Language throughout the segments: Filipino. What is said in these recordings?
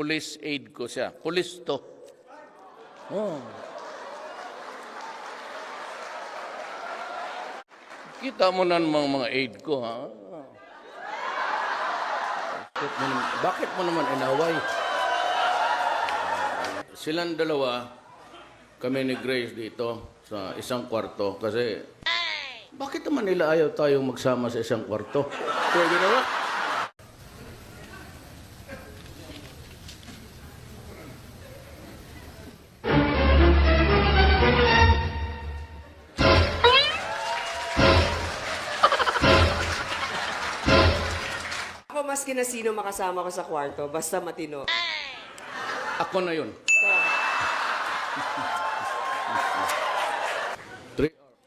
police aide ko siya. Police to. Oh. Kita mo na mga aide ko, ha? Bakit mo naman inaway? Silang dalawa, kami ni Grace dito sa isang kwarto kasi bakit naman nila ayaw tayong magsama sa isang kwarto? Pwede na ba? Ako maski na sino makasama ko sa kwarto, basta matino. Ako na yun.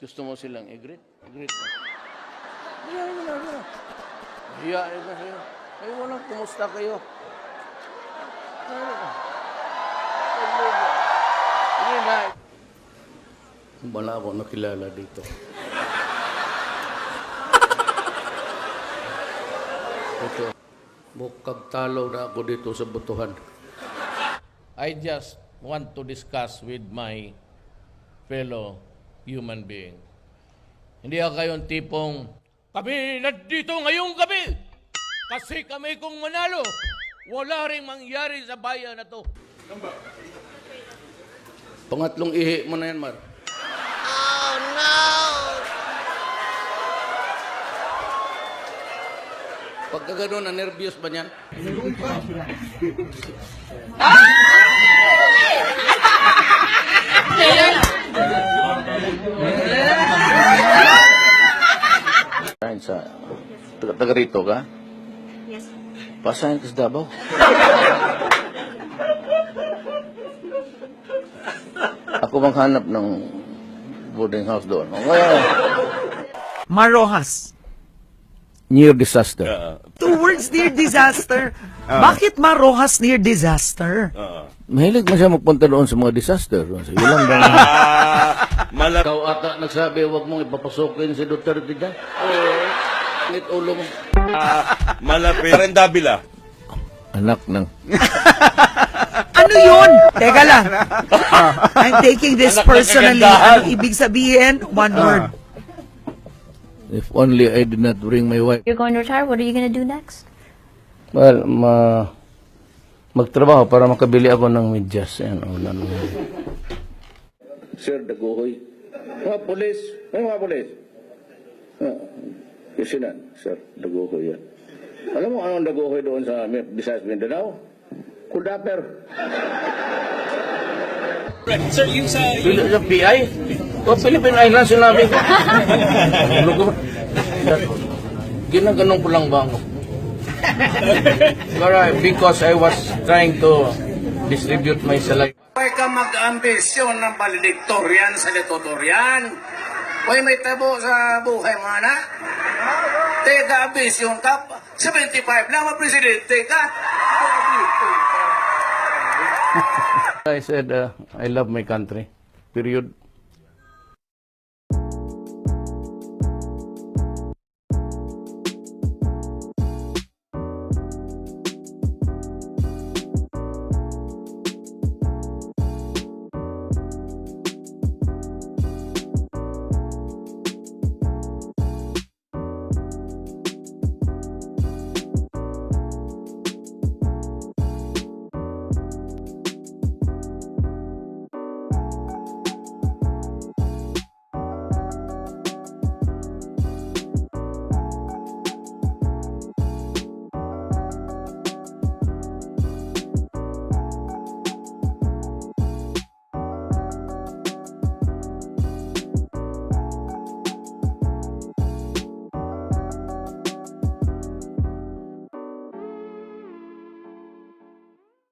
Gusto mo silang i-greet? I-greet mo. Hiyain mo na. Hiyain na kayo. Ay, walang kumusta kayo. Hindi na. Wala ako nakilala dito. Ito. Mukhang talo na ako dito sa butuhan. I just want to discuss with my fellow human being. Hindi ako kayong tipong, kami nandito ngayong gabi kasi kami kung manalo. Wala rin mangyari sa bayan na to. Pangatlong ihi mo na yan, Mar. Oh, no! Pagka gano'n, na-nervyos ba niyan? Sa taga rito ka? Yes. Pasahin ka sa Davao. Ako maghanap ng boarding house doon. Marojas. Near disaster. 2 words, near disaster. Bakit Marojas near disaster? Mahilig mo siya magpunta doon sa mga disaster. Sa ilang ba? Ikaw ata nagsabi, huwag mong ipapasukin si Duterte dyan. Ngit ulo mo. Malapit. Rendabila. Anak ng... Ano yun? Teka lang. I'm taking this personally. Ano ibig sabihin? One word. If only I did not bring my wife. You're going to retire? What are you going to do next? Well, magtrabaho para makabili ako ng medyas. Ayan, Sir, daguhoy. Mga polis. Mga polis. Kisinan, sir, daguhoy yan. Alam mo anong daguhoy doon sa Visayas Mindanao? Kudaper. Sir, yung sa... Sa PI? O Philippine Islands sinabi ko. Ginaganong ko lang ba ako? Because I was trying to distribute my salary. Huwag ka mag-ambisyon ng valedictorian sa salutatorian. Huwag may tabo sa buhay mo, anak. Teka, ambisyon ka. 75 lang, presidente ka. I said, I love my country. Period.